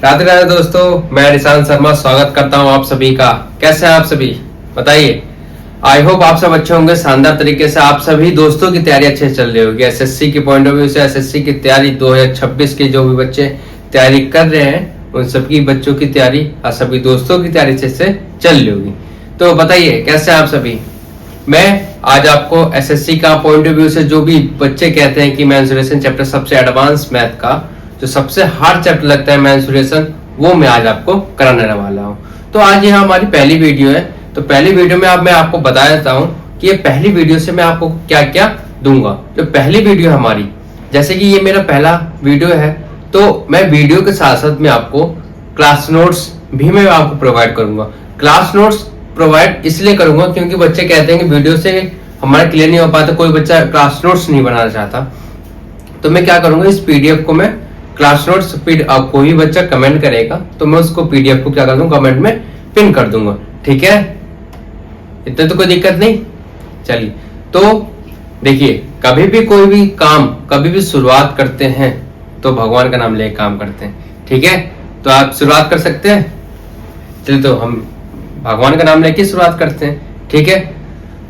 राधे राधे दोस्तों, मैं निशांत शर्मा स्वागत करता हूं आप सभी का। कैसे हैं आप सभी, बताइए। आई होप आप सब अच्छे होंगे, शानदार तरीके से आप सभी दोस्तों की तैयारी अच्छे से चल रही होगी। एसएससी के पॉइंट ऑफ व्यू से एसएससी की तैयारी 2026 के जो भी बच्चे तैयारी कर रहे हैं उन सबकी बच्चों की तैयारी और सभी दोस्तों की तैयारी अच्छे से चल रही होगी। तो बताइए कैसे हैं आप सभी। मैं आज आपको एसएससी का पॉइंट ऑफ व्यू से जो भी बच्चे कहते हैं कि मेंसुरेशन चैप्टर सबसे एडवांस मैथ का जो सबसे हार्ड चैप्टर लगता है मेंसुरेशन, वो मैं आज आपको कराने वाला हूँ। तो आज ये हमारी पहली वीडियो है। तो पहली वीडियो में अब मैं आपको बता देता हूँ कि ये पहली वीडियो से मैं आपको क्या क्या दूंगा। जो पहली वीडियो हमारी, जैसे कि ये मेरा पहला वीडियो है, तो मैं वीडियो के साथ साथ में आपको क्लास नोट्स भी मैं आपको प्रोवाइड करूंगा। क्लास नोट्स प्रोवाइड इसलिए करूंगा क्योंकि बच्चे कहते हैं कि वीडियो से हमारा क्लियर नहीं हो पाता, कोई बच्चा क्लास नोट्स नहीं बनाना चाहता। तो मैं क्या करूंगा, इस पीडीएफ को मैं क्लास नोट्स कोई भी बच्चा कमेंट करेगा तो मैं उसको पीडीएफ को क्या कर दूंगा, कमेंट में पिन कर दूंगा। ठीक है, इतने तो कोई दिक्कत नहीं। चलिए, तो देखिए, कभी भी कोई भी काम कभी भी शुरुआत करते हैं तो भगवान का नाम लेकर काम करते हैं। ठीक है, तो आप शुरुआत कर सकते हैं। चलिए, तो हम भगवान का नाम लेके शुरुआत करते हैं। ठीक है,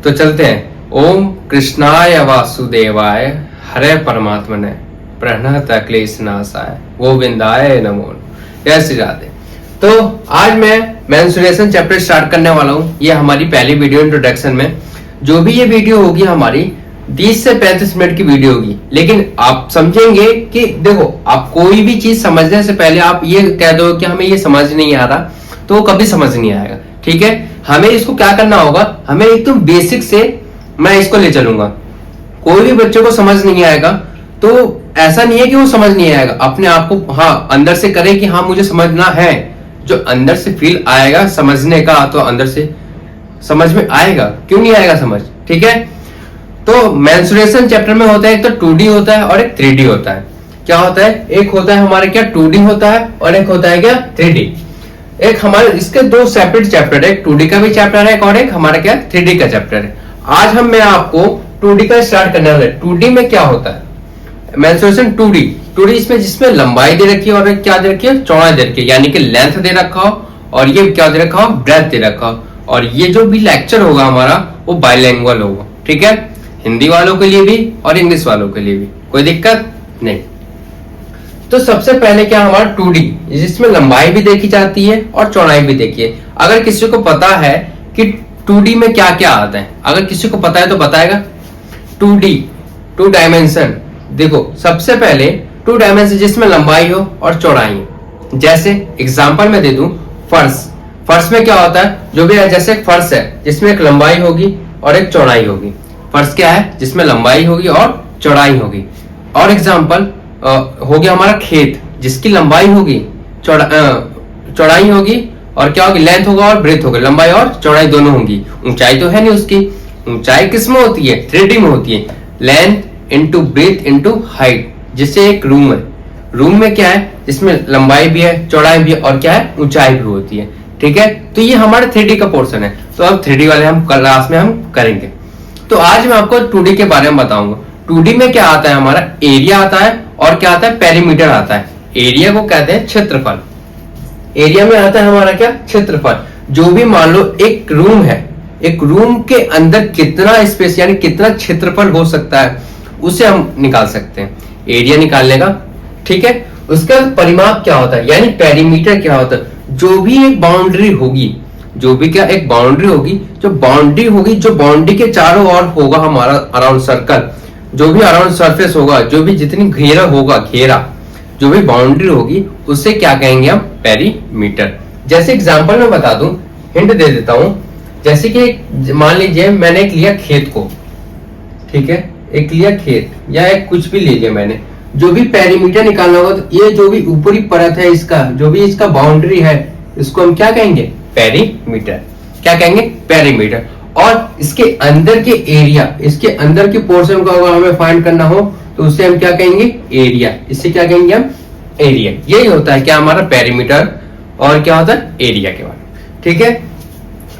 तो चलते हैं। ओम कृष्णाय वासुदेवाय हरे परमात्मने प्रणत क्लेश नाशाय गोविंदाय नमो। जय श्री राधे। तो आज मैं मेंसुरेशन चैप्टर स्टार्ट करने वाला हूँ। ये हमारी पहली वीडियो इंट्रोडक्शन में। जो भी ये वीडियो होगी हमारी 30 से 35 मिनट की वीडियो होगी, लेकिन आप समझेंगे कि देखो, आप कोई भी चीज समझने से पहले आप ये कह दो कि हमें ये समझ नहीं आ रहा, तो वो कभी समझ नहीं आएगा। ठीक है, हमें इसको क्या करना होगा, हमें एकदम बेसिक से मैं इसको ले चलूंगा। कोई भी बच्चे को समझ नहीं आएगा तो ऐसा नहीं है कि वो समझ नहीं आएगा, अपने आप को हाँ अंदर से करे कि हाँ मुझे समझना है। जो अंदर से फील आएगा समझने का, तो अंदर से समझ में आएगा। क्यों नहीं आएगा समझ। ठीक है, तो मेंसुरेशन चैप्टर में होता है एक तो 2D होता है और एक 3D होता है। क्या होता है, एक होता है हमारे क्या 2D होता है और एक होता है क्या 3D। एक हमारे इसके दो सेपरेट चैप्टर है, एक 2D का भी चैप्टर है और एक हमारा क्या 3D का चैप्टर है। आज मैं आपको 2D का स्टार्ट करने वाला है। 2D में क्या होता है, मेंसुरेशन 2D इसमें जिसमें लंबाई दे रखी है और क्या दे रखी है, चौड़ाई दे रखी है, यानी कि लेंथ दे रखा हो और ये क्या दे रखा हो, ब्रेथ दे रखा हो। और ये जो भी लेक्चर होगा हमारा वो बाइलिंगुअल होगा। ठीक है, हिंदी वालों के लिए भी और इंग्लिश वालों के लिए भी, कोई दिक्कत नहीं। तो सबसे पहले क्या हमारा 2D, जिसमें लंबाई भी देखी जाती है और चौड़ाई भी देखी है। अगर किसी को पता है कि 2D में क्या क्या आता है, अगर किसी को पता है तो बताएगा। 2D 2 डायमेंशन, देखो सबसे पहले 2 डायमेंशन जिसमें लंबाई हो और चौड़ाई हो। जैसे एग्जांपल में दे दूं, फर्श। फर्श में क्या होता है, जो भी है, जैसे एक फर्श है जिसमें एक लंबाई होगी और एक चौड़ाई होगी। फर्श क्या है, जिसमें लंबाई होगी और चौड़ाई होगी। और एग्जांपल हो गया हमारा खेत, जिसकी लंबाई होगी, चौड़ाई होगी और क्या होगी, लेंथ होगा और ब्रेथ होगा, लंबाई और चौड़ाई दोनों होंगी। ऊंचाई तो है नहीं उसकी, ऊंचाई किस में होती है, 3D में होती है। Length into breadth into height. जिससे एक रूम है, रूम में क्या है, जिसमें लंबाई भी है, चौड़ाई भी है और क्या है, ऊंचाई भी होती है। ठीक है, तो ये हमारे 3D का पोर्शन है। तो अब 3D वाले हम क्लास में हम करेंगे। तो आज मैं आपको 2D के बारे में बताऊंगा। 2D में क्या आता है, हमारा एरिया आता है और क्या आता है, पेरीमीटर आता है। एरिया को कहते हैं क्षेत्रफल। एरिया में आता है हमारा क्या, क्षेत्रफल। जो भी मान लो एक रूम है, एक रूम के अंदर कितना स्पेस यानी कितना क्षेत्रफल हो सकता है, उसे हम निकाल सकते हैं, एरिया निकालने का। ठीक है, उसका परिमाप क्या होता है, यानी पेरीमीटर क्या होता है। जो भी एक बाउंड्री होगी, जो भी क्या एक बाउंड्री होगी, जो बाउंड्री के चारों ओर होगा हमारा अराउंड सर्कल, जो भी अराउंड सरफेस होगा, जो भी जितनी घेरा होगा, घेरा जो भी बाउंड्री होगी, उसे क्या कहेंगे हम, पेरीमीटर। जैसे एग्जांपल में बता दूं, हिंट दे देता हूं। जैसे कि मान लीजिए मैंने एक लिया खेत को, ठीक है, एक लिया खेत या एक कुछ भी लीजिए मैंने, जो भी पेरीमीटर निकालना होगा, तो ये जो भी ऊपरी परत है इसका, जो भी इसका बाउंड्री है, इसको हम क्या कहेंगे, पेरीमीटर। क्या कहेंगे, पेरीमीटर। और इसके अंदर के एरिया, इसके अंदर के पोर्शन को अगर हमें फाइंड करना हो तो उसे हम क्या कहेंगे, एरिया। इससे क्या कहेंगे हम, एरिया। यही होता है क्या हमारा पेरीमीटर और क्या होता है, एरिया के बारे में। ठीक है,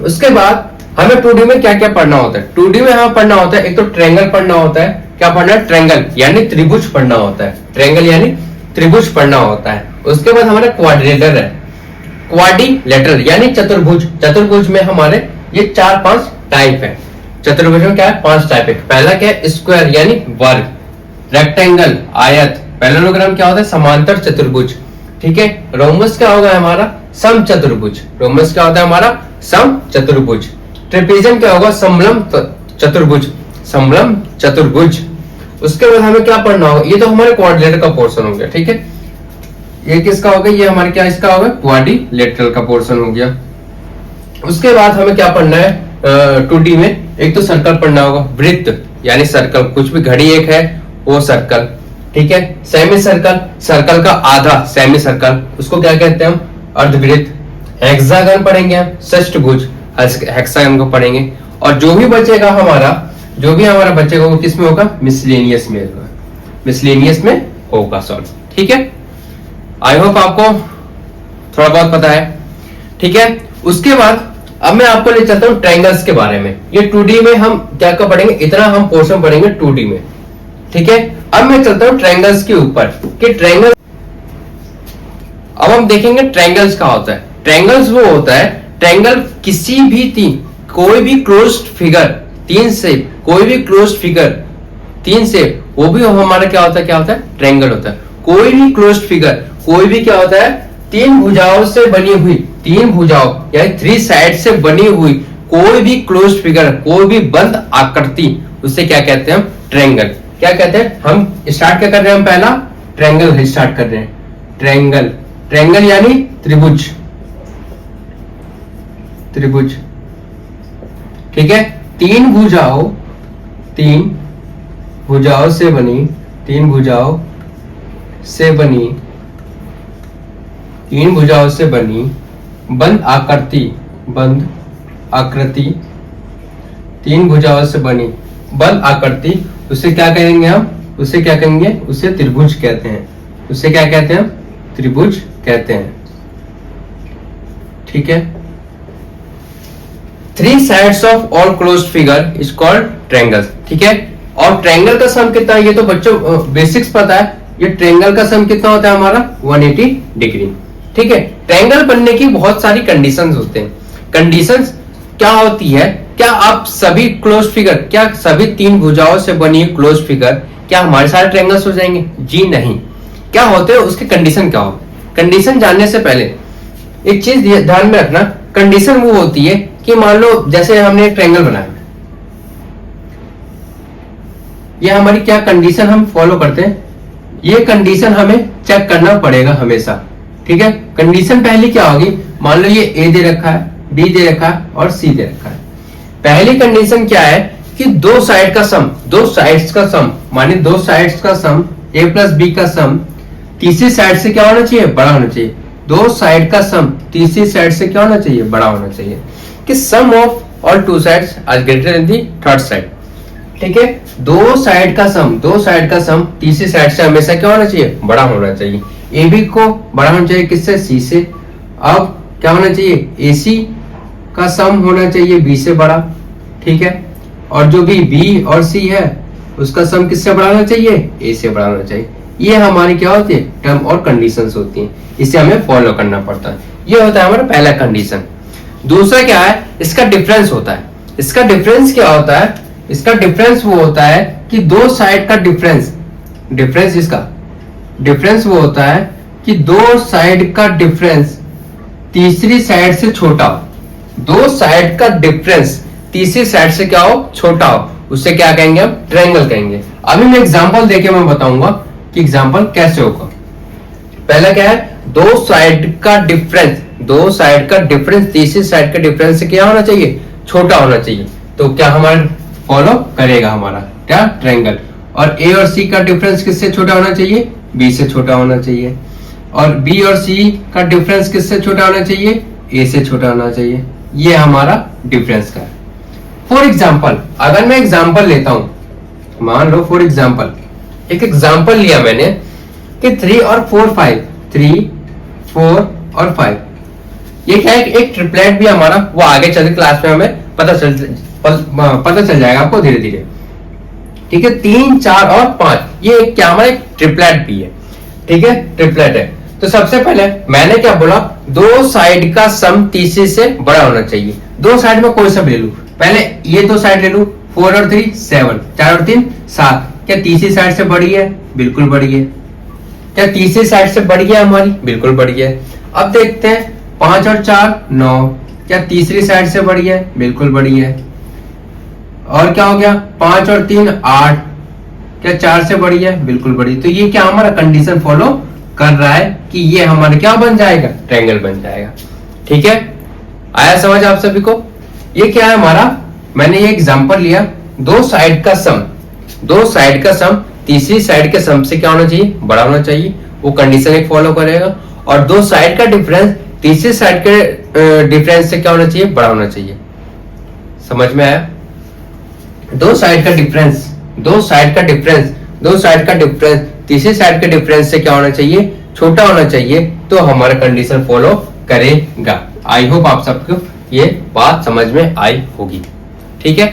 उसके बाद हमें 2D में क्या क्या पढ़ना होता है। 2D में हमें पढ़ना होता है, एक तो ट्रायंगल पढ़ना होता है। क्या पढ़ना है, ट्रायंगल यानी त्रिभुज पढ़ना होता है। ट्रायंगल यानी त्रिभुज पढ़ना होता है। उसके बाद हमारा क्वाड्रिलेटरल है, क्वाड्रिलेटरल यानी चतुर्भुज। चतुर्भुज में हमारे ये 4-5 टाइप है। चतुर्भुज में क्या है? 5 टाइप है। पहला क्या है? स्क्वायर यानी वर्ग, रेक्टेंगल आयत, पैरेललोग्राम क्या होता है? समांतर चतुर्भुज, ठीक है। रोमस क्या होगा हमारा? सम चतुर्भुज, रोमस क्या होता है हमारा? सम चतुर्भुज। ट्रेपेजियम क्या होगा? समलम चतुर्भुज, समलम चतुर्भुज। उसके बाद हमें क्या पढ़ना होगा? ये तो हमारे क्वाड्रिलेटरल का पोर्शन हो गया, ठीक है। ये किसका हो गया? ये हमारे क्या इसका होगा? क्वाड्रिलेटरल का पोर्शन हो गया। उसके बाद हमें क्या पढ़ना है 2D में? एक तो सर्कल पढ़ना होगा, वृत्त यानी सर्कल, कुछ भी घड़ी एक है वो सर्कल, ठीक है। सेमी सर्कल, सर्कल का आधा, सेमी सर्कल, उसको क्या कहते हैं हम? अर्धवृत्त। हेक्सागन पढ़ेंगे हम, षष्ठभुज, हेक्सागन को पढ़ेंगे। और जो भी बचेगा हमारा बचेगा वो किस में होगा? मिसलेनियस में होगा, मिसलेनियस में होगा सॉल्व, ठीक है। आई होप आपको थोड़ा बहुत पता है, ठीक है। उसके बाद अब मैं आपको ले चलता हूं ट्रायंगल्स के बारे में। ये 2D में हम क्या क्या पढ़ेंगे? इतना हम पोर्शन पढ़ेंगे 2D में, ठीक है। अब मैं चलता हूं ट्रायंगल्स के ऊपर कि ट्रायंगल, अब हम देखेंगे ट्रायंगल्स क्या होता है। ट्रायंगल्स वो होता है, ट्रायंगल किसी भी कोई भी क्लोज्ड फिगर, 3 से कोई भी क्लोज्ड फिगर 3 से, वो भी हमारा क्या होता है? ट्रायंगल होता है। कोई भी क्लोज्ड फिगर, कोई भी क्या होता है? 3 भुजाओं से बनी हुई, 3 भुजाओं यानी 3 साइड से बनी हुई कोई भी क्लोज्ड फिगर, कोई भी बंद आकृति, उसे क्या कहते हैं हम? ट्रायंगल। क्या कहते हैं? हम स्टार्ट क्या कर रहे हैं? हम पहला ट्रायंगल स्टार्ट कर रहे हैं। ट्रायंगल, ट्रायंगल यानी त्रिभुज, त्रिभुज, ठीक है। 3 भुजाओं से बनी, 3 भुजाओं से बनी, 3 भुजाओं से बनी बंद आकृति, बंद आकृति, 3 भुजाओं से बनी बंद आकृति, उसे क्या कहेंगे हम? उसे क्या कहेंगे? उसे त्रिभुज कहते हैं। उसे क्या कहते हैं? त्रिभुज कहते हैं, ठीक है। 3 sides of all closed figure is called triangles, ठीक है। और ट्रायंगल का सम कितना है? ये तो बच्चों बेसिक्स पता है। ये ट्रायंगल का सम कितना होता है हमारा? 180 डिग्री, ठीक है। ट्रायंगल बनने की बहुत सारी कंडीशंस होते हैं। कंडीशंस क्या होती है? क्या आप सभी क्लोज फिगर, क्या सभी 3 भुजाओं से बनी क्लोज फिगर क्या हमारे सारे ट्रायंगल्स हो जाएंगे? जी नहीं। क्या होते हैं उसके कंडीशन? क्या हो? कंडीशन जानने से पहले एक चीज ध्यान में रखना, कंडीशन वो होती है कि मान लो जैसे हमने एक ट्रायंगल बनाया, ये हमारी क्या कंडीशन हम फॉलो करते हैं? ये कंडीशन हमें चेक करना पड़ेगा हमेशा, ठीक है। कंडीशन पहली क्या होगी? मान लो ये ए दे रखा है, बी दे रखा है और सी दे रखा है। पहली कंडीशन क्या है कि 2 साइड का सम, 2 साइड्स का सम, माने 2 साइड्स का सम, ए प्लस बी का सम तीसरी साइड से क्या होना चाहिए? बड़ा होना चाहिए। 2 साइड का सम तीसरी साइड से क्या होना चाहिए? बड़ा होना चाहिए। कि sum of all 2 sides are greater than the third side, ठीक है। 2 साइड का सम तीसरी साइड से हमेशा क्या होना चाहिए? बड़ा होना चाहिए। ए बी को बड़ा होना चाहिए किससे? सी से। अब क्या होना चाहिए? ए सी का सम होना चाहिए बी से बड़ा, ठीक है। और जो भी बी और सी है उसका सम किससे बड़ा होना चाहिए? ए से बड़ा होना चाहिए। ये हमारी क्या होती है? टर्म और कंडीशंस होती हैं, इसे हमें फॉलो करना पड़ता है। ये होता है हमारा पहला कंडीशन। दूसरा क्या है? इसका डिफरेंस होता है। इसका डिफरेंस क्या होता है? इसका डिफरेंस वो होता है कि 2 साइड का डिफरेंस वो होता है कि 2 साइड का डिफरेंस तीसरी साइड से छोटा हो। 2 साइड का डिफरेंस तीसरी साइड से क्या हो? छोटा हो। उसे क्या कहेंगे? हम ट्रायंगल कहेंगे। अभी मैं एग्जांपल देके मैं बताऊंगा कि एग्जांपल कैसे होगा। पहला क्या है? 2 साइड का डिफरेंस तीसरी साइड का डिफरेंस से क्या होना चाहिए? छोटा होना चाहिए। तो क्या हमारा फॉलो करेगा? हमारा क्या? ट्रायंगल। और ए और सी का डिफरेंस किससे छोटा होना चाहिए? बी से छोटा होना चाहिए। और बी और सी का डिफरेंस किससे छोटा होना चाहिए? ए से छोटा होना चाहिए। ये हमारा डिफरेंस का है। फॉर एग्जाम्पल, अगर मैं एग्जाम्पल लेता हूं, मान लो फॉर एग्जाम्पल, एक एग्जाम्पल लिया मैंने कि 3 और 4 5, 3 4 और 5, ये क्या है? एक ट्रिपलेट भी हमारा, वो आगे चल क्लास में हमें पता चल जाएगा आपको धीरे धीरे, ठीक है। 3 4 और 5, ये क्या हमारा एक ट्रिपलेट भी है। ठीक है, ट्रिपलेट है। तो सबसे पहले मैंने क्या बोला, दो साइड का सम तीसरे से बड़ा होना चाहिए। दो साइड में कोई सा भी ले लू, पहले ये दो साइड ले लू, 4 और 3 7, 4 और 3 7। क्या तीसरी साइड से बड़ी है? बिल्कुल बड़ी है। क्या तीसरी साइड से बड़ी है हमारी? बिल्कुल बड़ी है। अब देखते हैं 5 और 4 9, क्या तीसरी साइड से बड़ी है? बिल्कुल बड़ी है। और क्या हो गया, 5 और 3 8, क्या 4 से बड़ी है? बिल्कुल बड़ी। तो ये क्या हमारा कंडीशन फॉलो कर रहा है कि ये हमारा क्या बन जाएगा, ट्रायंगल बन जाएगा। ठीक है, आया समझ आप सभी को? ये क्या है हमारा, मैंने ये एग्जांपल लिया, दो साइड का सम, दो साइड का सम तीसरी साइड के सम से क्या होना चाहिए, बड़ा होना चाहिए, वो कंडीशन एक फॉलो करेगा। और दो साइड का डिफरेंस तीसरी साइड के डिफरेंस से क्या होना चाहिए, बड़ा होना चाहिए। समझ में आया? दो साइड का डिफरेंस, दो साइड का डिफरेंस, दो साइड का डिफरेंस तीसरी साइड के डिफरेंस से क्या होना चाहिए, छोटा होना चाहिए, तो हमारा कंडीशन फॉलो करेगा। आई होप आप सबको ये बात समझ में आई होगी। ठीक है,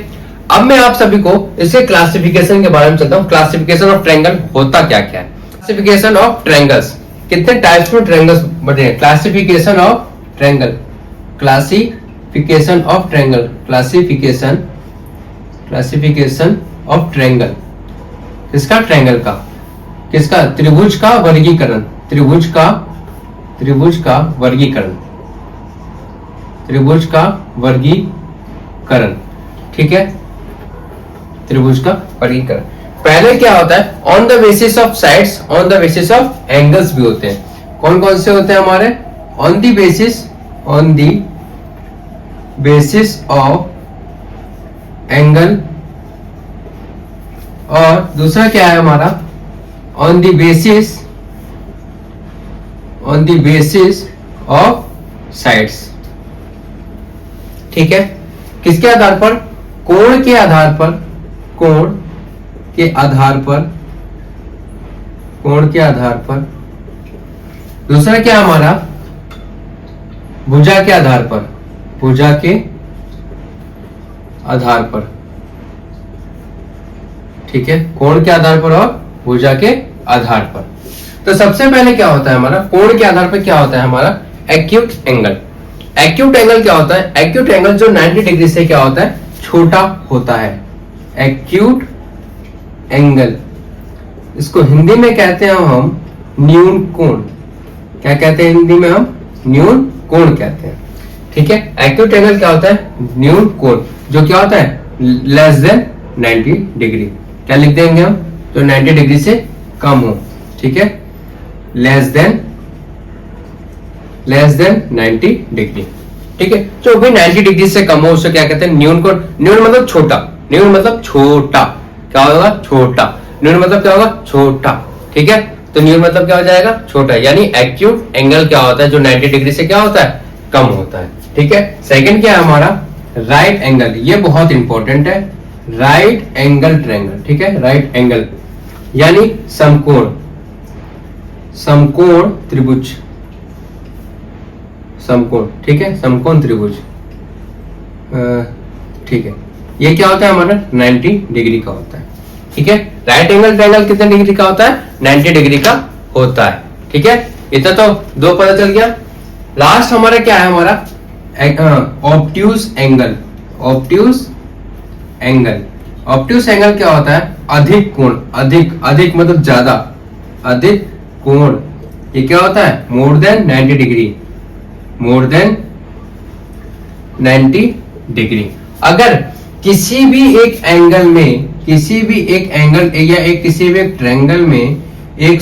अब मैं आप सभी को इसके क्लासिफिकेशन के बारे में चलता हूँ। क्लासिफिकेशन ऑफ ट्रायंगल होता क्या क्या है। क्लासिफिकेशन ऑफ ट्रायंगल्स, कितने टाइप्स में ट्रायंगल्स बने हैं। Classification of triangle, classification of triangle, classification, classification of triangle, किसका, ट्रायंगल का, किसका, त्रिभुज का वर्गीकरण, त्रिभुज का, त्रिभुज का वर्गीकरण, त्रिभुज का वर्गीकरण। ठीक है, त्रिभुज का वर्गीकरण। पहले क्या होता है, on the basis of sides, on the basis of angles भी होते हैं। कौन कौन से होते हैं हमारे, on the basis, on the basis of angle, और दूसरा क्या है हमारा, on the basis, on the basis of sides. ठीक है, किसके आधार पर, कोण के आधार पर, कोण के आधार पर, कोण के आधार पर। दूसरा क्या हमारा, भुजा के आधार पर, भुजा के आधार पर। ठीक है, कोण के आधार पर और भुजा के आधार पर। तो सबसे पहले क्या होता है हमारा, कोण के आधार पर क्या होता है हमारा, एक्यूट एंगल। एक्यूट एंगल क्या होता है, एक्यूट एंगल जो 90 डिग्री से क्या होता है, छोटा होता है। एक्यूट एंगल, इसको हिंदी में कहते हैं हम न्यून कोण। क्या कहते हैं हिंदी में हम, न्यून कोण कहते हैं। ठीक है, एक्यूट एंगल क्या होता है, न्यून कोण, जो क्या होता है, लेस देन 90 डिग्री। क्या लिख देंगे हम, जो 90 डिग्री से कम हो। ठीक है, लेस देन 90 डिग्री। ठीक है, जो भी 90 डिग्री से कम हो उसे क्या कहते हैं, न्यून कोण। न्यून मतलब छोटा, न्यून मतलब छोटा, क्या होगा, छोटा। न्यून मतलब क्या होगा, छोटा। ठीक है, तो न्यून मतलब क्या हो जाएगा, छोटा। यानी एक्यूट एंगल क्या होता है, जो 90 डिग्री से क्या होता है, कम होता है। ठीक है, सेकंड क्या है हमारा, राइट एंगल। ये बहुत इंपॉर्टेंट है, राइट एंगल ट्रायंगल। ठीक है, राइट एंगल यानी समकोण, समकोण त्रिभुज, समकोण। ठीक है, समकोण त्रिभुज। ठीक है, ये क्या होता है हमारा, 90 डिग्री का होता है। ठीक है, राइट एंगल ट्रायंगल कितने डिग्री का होता है, 90 डिग्री का होता है। ठीक है, इतना तो दो पता चल गया। लास्ट हमारा क्या है, हमारा obtuse angle. Obtuse angle, obtuse angle क्या होता है, अधिक कोण, अधिक, अधिक मतलब ज्यादा, अधिक कोण। ये क्या होता है, more than 90 degree, more than 90 degree. अगर किसी भी एक एंगल में, किसी भी एक एंगल या एक किसी भी एक ट्रायंगल में एक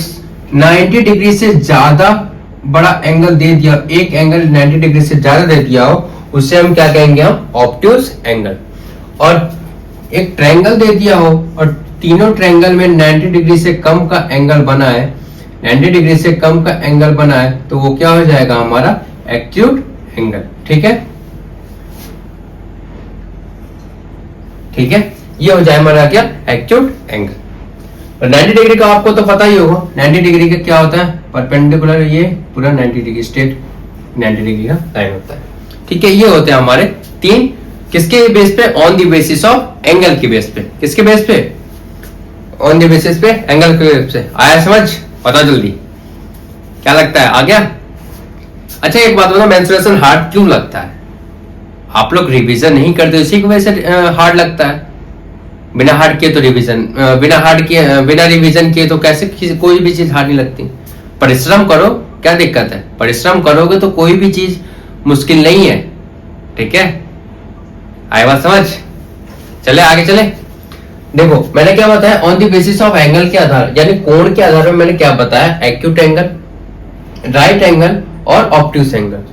90 डिग्री से ज्यादा बड़ा एंगल दे दिया, एक एंगल 90 डिग्री से ज्यादा दे दिया हो, उसे हम क्या कहेंगे, हम ऑब्ट्यूज एंगल। और एक ट्रायंगल दे दिया हो और तीनों ट्रायंगल में 90 डिग्री से कम का एंगल बना है, 90 डिग्री से कम का एंगल बना है, तो वो क्या हो जाएगा हमारा, एक्यूट एंगल। ठीक है, ठीक है, ये हो जाए हमारा क्या, एक्यूट एंगल। और 90 डिग्री का आपको तो पता ही होगा, 90 डिग्री का क्या होता है, परपेंडिकुलर, ये पूरा 90 डिग्री स्ट्रेट 90 डिग्री का लाइन होता है। ठीक है, ये होते हैं हमारे तीन, किसके बेस पे, on the basis of angle के बेस पे। किसके बेस पे, ऑन द बेसिस पे, एंगल के बेस पे। आया समझ, पता जल्दी। क्या लगता है, आ गया? अच्छा एक बात बताओ, मेंस्ट्रुएशन हार्ड क्यों लगता है? आप लोग रिवीजन नहीं करते, इसी की वजह से हार्ड लगता है। बिना हार्ड किए तो रिवीजन, बिना रिवीजन किए तो कैसे कोई भी चीज हार्ड नहीं लगती। परिश्रम करो, क्या दिक्कत है? परिश्रम करोगे तो कोई भी चीज मुश्किल नहीं है। ठीक है, आए बात समझ? चले आगे चले। देखो मैंने क्या बताया, on the basis of angle के आधार, यानी कोण के आधार में मैंने क्या बताया, एक्यूट एंगल, राइट एंगल और ऑब्ट्यूस एंगल।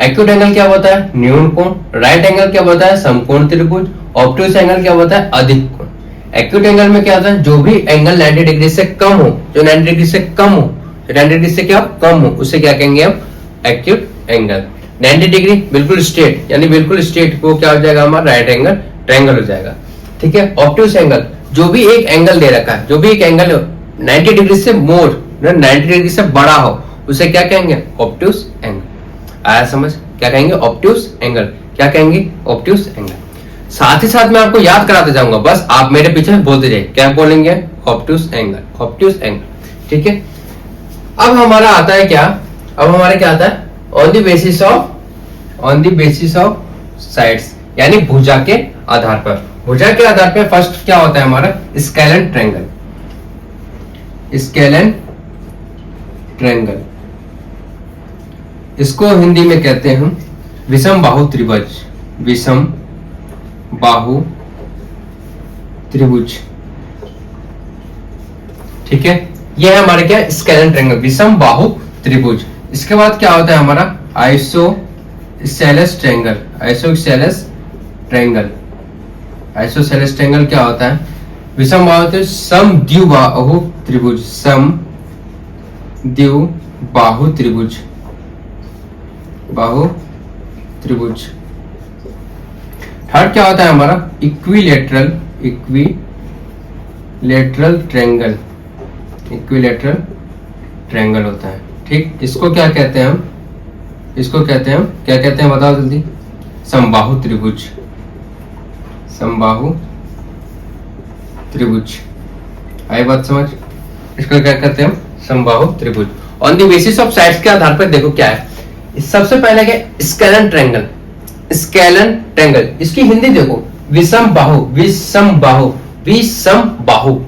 एक्यूट एंगल क्या होता है, न्यून कोण। राइट एंगल क्या होता है, समकोण त्रिभुज। ऑब्ट्यूस एंगल क्या होता है, अधिक कोण। एक्यूट एंगल में क्या होता है, जो भी एंगल 90 डिग्री से कम हो, जो 90 डिग्री से कम हो, 90 डिग्री से क्या कम हो, उसे क्या कहेंगे हम, एक्यूट एंगल। 90 डिग्री बिल्कुल स्ट्रेट, यानी बिल्कुल स्ट्रेट, वो क्या हो जाएगा हमारा, राइट एंगल ट्रायंगल हो जाएगा। ठीक है, ऑब्ट्यूस एंगल, जो भी एक एंगल दे रखा है, जो भी एक एंगल 90 डिग्री से मोर, 90 डिग्री से बड़ा हो, उसे क्या कहेंगे, ऑब्ट्यूस एंगल। आया समझ? क्या कहेंगे, ऑब्ट्यूस एंगल। क्या कहेंगे, ऑब्ट्यूस एंगल। साथ ही साथ मैं आपको याद कराते जाऊंगा, बस आप मेरे पीछे बोलते जाइए, क्या बोलेंगे, ऑब्ट्यूस एंगल, ऑब्ट्यूस एंगल। ठीक है, अब हमारा आता है क्या, अब हमारे क्या आता है, on the basis of sides, यानी भुजा के आधार पर। भुजा के आधार पर फर्स्ट क्या होता है हमारा, स्केलन ट्रायंगल। स्केलन ट्रायंगल, इसको हिंदी में कहते हैं हम विषम बाहु त्रिभुज। विषम बाहु त्रिभुज। ठीक है, यह है हमारे क्या, स्केलन ट्रायंगल, विषम बाहु त्रिभुज। इसके बाद क्या होता है हमारा, isosceles triangle. Isosceles triangle, isosceles triangle क्या होता है, विषम बाहु समद्विबाहु त्रिभुज। समद्विबाहु त्रिभुज, बाहु त्रिभुज। थर्ड क्या होता है हमारा, इक्विलेटरल ट्रायंगल। इक्विलेटरल ट्रायंगल होता है। ठीक, इसको क्या कहते हैं हम, इसको कहते हैं हम क्या कहते हैं, बताओ जल्दी, समबाहु त्रिभुज। समबाहु त्रिभुज, आई बात समझ? इसको क्या कहते हैं हम, समबाहु त्रिभुज। On the basis of sides के आधार पर देखो क्या है, सबसे पहले क्या, स्केलन ट्रायंगल। स्केलन ट्रायंगल, इसकी हिंदी देखो, विषम बाहु, विषम बाहु, विषम बाहु।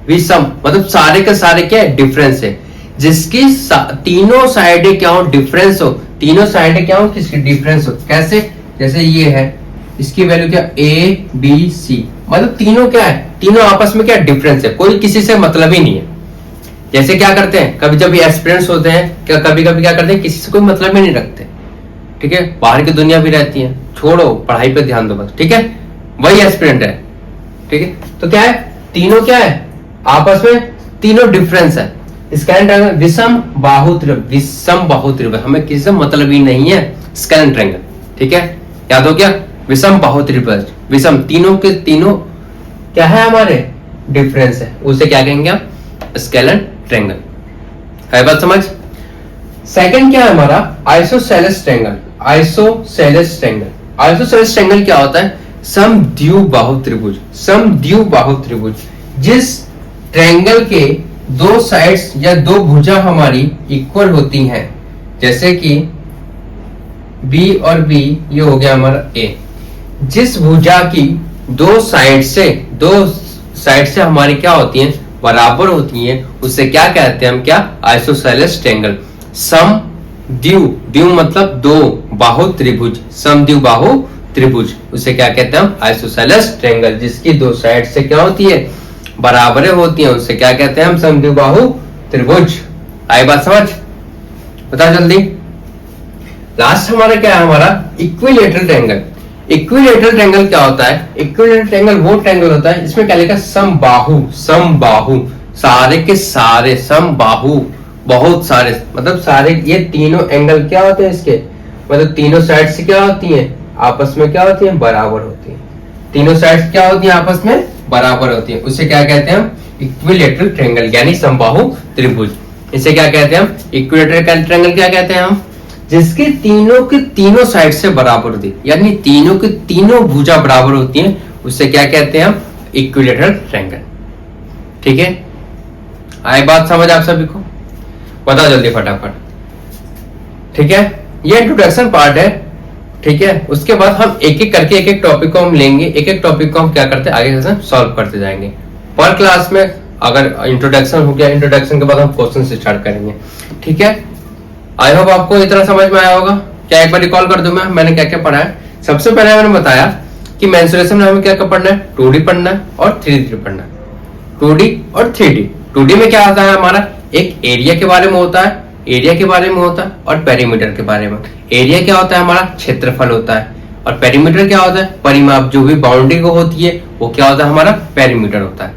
विषम मतलब सारे के सारे क्या है, डिफरेंस है, जिसकी तीनों साइडें क्या हो, डिफरेंस हो। तीनों साइडें क्या हो, किसकी डिफरेंस हो। कैसे, जैसे ये है, इसकी वैल्यू क्या, ए बी सी, मतलब तीनों क्या है, तीनों आपस में क्या डिफरेंस है, कोई किसी से मतलब ही नहीं है। जैसे क्या करते हैं, कभी जब एस्पिरेंट्स होते हैं, क्या कभी कभी क्या करते हैं, किसी से कोई मतलब ही नहीं रखते। ठीक है, बाहर की दुनिया भी रहती है, छोड़ो, पढ़ाई पे ध्यान दो बस। ठीक है, वही एस्पिरेंट है। ठीक है, तो क्या है, तीनों क्या है, आपस में तीनों डिफरेंस है। स्केलन ट्रायंगल, विषम बाहु त्रिभुज, विषम बाहु त्रिभुज, हमें किसी से मतलब ही नहीं है, स्केलन ट्रायंगल। ठीक है, याद हो गया, विषम बाहु त्रिभुज, विषम, तीनों के तीनों क्या है, हमारे डिफरेंस है, उसे क्या कहेंगे हम, स्केलन ट्रायंगल। है बात समझ? सेकंड क्या है हमारा, isosceles triangle. Isosceles triangle, isosceles triangle क्या होता है, समद्विबाहु त्रिभुज। समद्विबाहु त्रिभुज, जिस ट्रायंगल के दो साइड्स या दो भुजा हमारी इक्वल होती हैं, जैसे कि बी और बी, ये हो गया हमारा ए। जिस भुजा की दो साइड से हमारी क्या होती हैं, बराबर होती हैं, उसे क्या कहते हैं हम, क्या, आइसोसेलेस ट्रायंगल। समद्विबाहु मतलब दो, बाहु त्रिभुज, समद्विबाहु त्रिभुज, उसे क्या कहते हैं हम, आइसोसेलेस ट्रायंगल। जिसकी दो साइड से क्या होती है, बराबर होती हैं, उसे क्या कहते हैं हम, समद्विबाहु त्रिभुज। आई बात समझ? बता जल्दी। लास्ट हमारा क्या है, हमारा इक्विलेटरल ट्रायंगल। इक्विलेटरल ट्रायंगल क्या होता है, इक्विलेटरल ट्रायंगल वो ट्रायंगल होता है, इसमें क्या लिखा, समबाहु। समबाहु, सारे के सारे, समबाहु, बहुत सारे, मतलब सारे, ये तीनों एंगल क्या होते हैं इसके, मतलब तीनों साइड से क्या होती हैं, आपस में क्या होती हैं, बराबर होती हैं। तीनों साइड क्या होती हैं, आपस में बराबर होती है, उसे क्या कहते हैं हम, इक्विलेटरल ट्रायंगल, यानी समबाहु त्रिभुज। इसे क्या कहते हैं हम, इक्विलेटरल ट्रायंगल क्या कहते हैं हम, जिसके तीनों के तीनों साइड से बराबर होती है, यानी तीनों के तीनों भुजा बराबर होती हैं, उसे क्या कहते हैं हम, इक्विलेटरल ट्रायंगल। ठीक है, आए बात समझ आप सभी को? बताओ जल्दी फटाफट। ठीक है, ये इंट्रोडक्शन पार्ट है। ठीक है, उसके बाद हम एक एक करके एक एक टॉपिक को हम लेंगे, एक एक टॉपिक को हम क्या करते हैं आगे से सॉल्व करते जाएंगे। पर क्लास में अगर इंट्रोडक्शन हो गया, इंट्रोडक्शन के बाद हम क्वेश्चन से स्टार्ट करेंगे। ठीक है, आई होप आपको इतना समझ में आया होगा। क्या एक बार रिकॉल कर दूं मैंने क्या क्या पढ़ा है। सबसे पहले मैंने बताया कि मेंस्ट्रुएशन में हमें क्या क्या पढ़ना है, 2D पढ़ना है और 3D पढ़ना है। 2D और 3D। 2D में क्या आता है हमारा, एक एरिया के बारे में होता है, एरिया के बारे में होता है और पेरीमीटर के बारे में। एरिया क्या होता है हमारा, क्षेत्रफल होता है, और पेरीमीटर क्या होता है, परिमाप। जो भी बाउंड्री को होती है वो क्या होता है हमारा, पेरीमीटर होता है।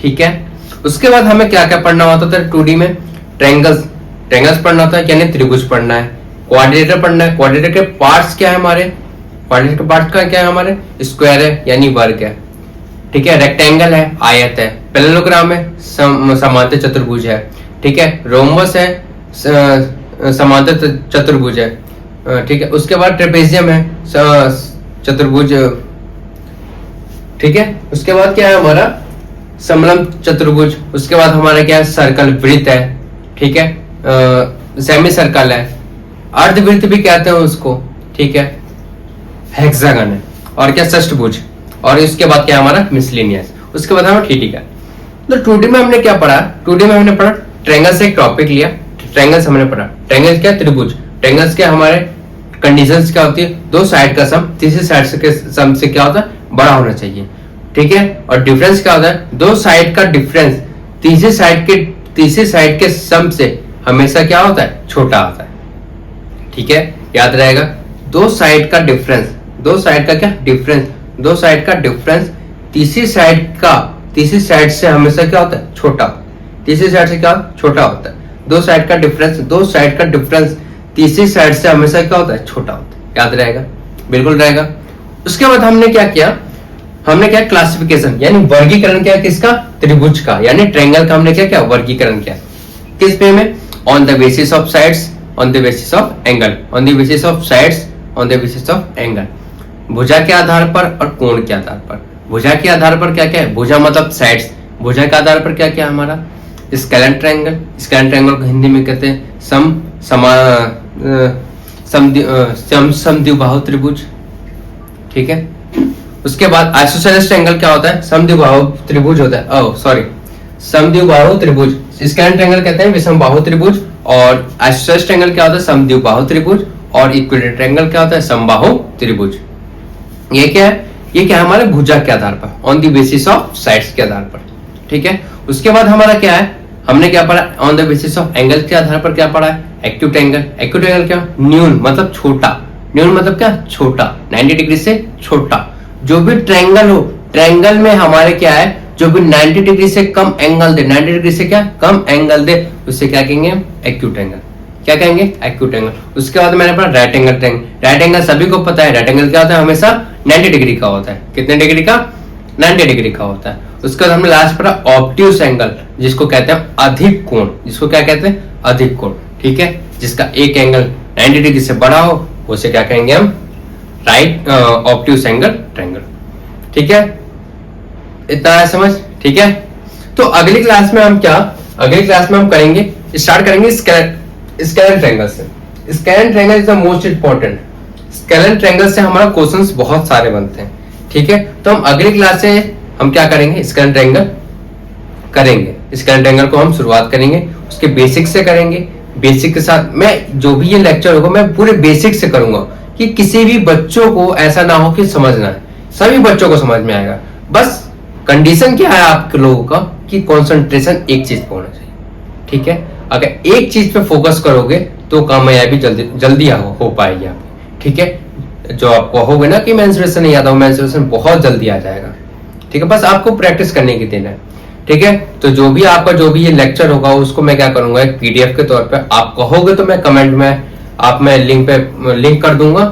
ठीक है, उसके बाद हमें क्या क्या पढ़ना होता था 2D में, ट्रायंगल्स, ट्रायंगल्स पढ़ना होता है यानी त्रिभुज पढ़ना है, क्वाड्रिलेटरल पढ़ना है। क्वाड्रिलेटर के पार्ट्स क्या है हमारे, क्वाड्रिलेटर के पार्ट्स का क्या है हमारे, स्क्वायर है यानी वर्ग है। ठीक है, रेक्टेंगल है, आयत है, पैरेललोग्राम है, समांतर चतुर्भुज है। ठीक है, रोम्बस है, समांतर चतुर्भुज है। ठीक है, उसके बाद ट्रेपेजियम है, चतुर्भुज। ठीक है, उसके बाद क्या है हमारा, समलंब चतुर्भुज। उसके बाद हमारा क्या है, सर्कल, वृत्त है। ठीक है, सेमी सर्कल है, अर्धवृत्त भी कहते हैं उसको। ठीक है, हेक्सागन है, और क्या षष्ठभुज। और इसके बाद क्या हमारा, मिसलेनियस। उसके बाद हमारा 3D का। तो 2D में हमने क्या पढ़ा, 2D में हमने पढ़ा ट्रायंगल से एक टॉपिक लिया, ट्रायंगल्स हमने पढ़ा। ट्रायंगल्स क्या, त्रिभुज। ट्रायंगल्स क्या हमारे कंडीशंस क्या होती है, दो साइड का सम तीसरी साइड के सम से क्या होता है, बड़ा होना चाहिए। ठीक है, और डिफरेंस क्या होता है, दो साइड का डिफरेंस तीसरी साइड के सम से हमेशा क्या होता है, छोटा होता है। ठीक है, याद रहेगा, दो साइड का डिफरेंस, दो साइड का क्या डिफरेंस, दो साइड का डिफरेंस तीसरी साइड से हमेशा क्या होता है, छोटा। तीसरी साइड से क्या छोटा होता है, दो साइड का डिफरेंस तीसरी साइड से हमेशा क्या होता है, छोटा होता है। याद रहेगा, बिल्कुल रहेगा। उसके बाद हमने क्या किया, हमने क्या क्लासिफिकेशन यानी वर्गीकरण किया किसका, त्रिभुज का, यानी ट्रायंगल का हमने क्या किया, वर्गीकरण किया। किस पे में, on the basis of sides, on the basis of angle, on the basis of sides, on the basis of angle. भुजा के आधार पर और कोण के आधार पर। भुजा के आधार पर क्या क्या है, भुजा मतलब साइड्स, भुजा के आधार पर क्या क्या हमारा, स्केलेन ट्रायंगल। स्केलेन ट्रायंगल को हिंदी में कहते हैं समद्विबाहु त्रिभुज। ठीक है, उसके बाद आइसोसेलेस ट्रायंगल क्या होता है, समद्विबाहु त्रिभुज होता है। ओह सॉरी, समद्विबाहु त्रिभुज। स्केलेन ट्रायंगल कहते हैं विषमबाहु त्रिभुज, और आइसोसेलेस ट्रायंगल क्या होता है, समद्विबाहु त्रिभुज, और इक्विलेटरल ट्रायंगल क्या होता है, समबाहु त्रिभुज। ये क्या है, ये क्या है हमारे भुजा के आधार पर, on the basis of sides के आधार पर। ठीक है, उसके बाद हमारा क्या है, हमने क्या पढ़ा, on the basis of angle के आधार पर क्या पढ़ा है, एक्यूट एंगल। एक्यूट एंगल क्या, न्यून मतलब छोटा, न्यून मतलब क्या, छोटा, 90 डिग्री से छोटा। जो भी ट्रायंगल हो, ट्रायंगल में हमारे क्या है, जो भी 90 डिग्री से कम एंगल दे, 90 डिग्री से क्या कम एंगल दे, उससे क्या कहेंगे, एक्यूट एंगल। क्या कहेंगे, एक्यूट एंगल। उसके बाद मैंने पढ़ा right angle triangle. Right angle सभी को पता है, राइट एंगल क्या होता है, हमेशा 90 डिग्री का होता है। कितने डिग्री का, 90 डिग्री का होता है। उसके बाद हमने लास्ट पढ़ा ऑब्ट्यूस एंगल, जिसको कहते हैं अधिक कोण, जिसको क्या कहते हैं, अधिक कोण। ठीक है, जिसका एक एंगल 90 डिग्री से बड़ा हो, उसे क्या कहेंगे हम, राइट ऑब्ट्यूस एंगल ट्रायंगल। ठीक है, इतना है समझ। ठीक है, तो अगली क्लास में हम क्या, अगली क्लास में हम करेंगे, स्टार्ट करेंगे स्केलेन ट्रायंगल से। Scalene triangle is the most important. Scalene triangle से हमारा क्वेश्चंस बहुत सारे बनते हैं। ठीक है, तो हम अगली क्लास से हम क्या करेंगे, स्केलेन ट्रायंगल करेंगे। स्केलेन ट्रायंगल को हम शुरुआत करेंगे, उसके बेसिक से करेंगे। बेसिक के साथ मैं जो भी ये लेक्चर होगा मैं पूरे बेसिक से करूंगा, कि किसी भी बच्चों को ऐसा ना हो कि समझना है, सभी बच्चों को समझ में आएगा। बस कंडीशन क्या है आपके लोगों का, कि कंसंट्रेशन एक चीज पे होना चाहिए। ठीक है, अगर एक चीज पे फोकस करोगे तो कामयाबी जल्दी हो पाएगी आप। ठीक है, जो आप कहोगे ना कि मेंस्ट्रुएशन नहीं आता, मेंस्ट्रुएशन बहुत जल्दी आ जाएगा। ठीक है, बस आपको प्रैक्टिस करने की देना है। ठीक है, तो जो भी आपका जो भी ये लेक्चर होगा उसको मैं क्या करूंगा, एक पीडीएफ के तौर पे आप कहोगे तो मैं कमेंट में आप मैं लिंक कर दूंगा,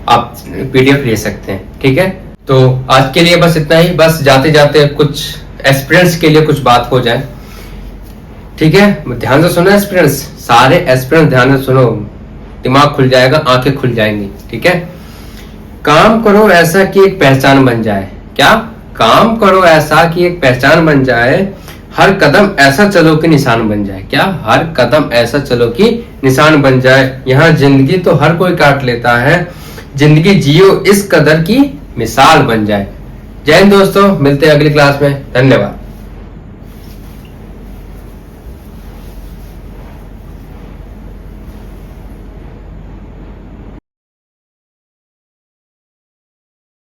आप पीडीएफ ले सकते हैं। ठीक है, तो आज के लिए बस इतना ही। बस जाते जाते कुछ एस्पिरेंट्स के लिए कुछ बात हो जाए। ठीक है, ध्यान से सुनो एस्पिरेंट्स, सारे एस्पिरेंट्स ध्यान से सुनो, दिमाग खुल जाएगा, आंखें खुल जाएंगी। ठीक है, काम करो ऐसा कि एक पहचान बन जाए। क्या, काम करो ऐसा कि एक पहचान बन जाए, हर कदम ऐसा चलो कि निशान बन जाए। क्या? हर कदम ऐसा चलो कि निशान बन जाए। यहाँ जिंदगी तो हर कोई काट लेता है, जिंदगी जियो इस कदर की मिसाल बन जाए। जय हिंद दोस्तों, मिलते हैं अगली क्लास में। धन्यवाद।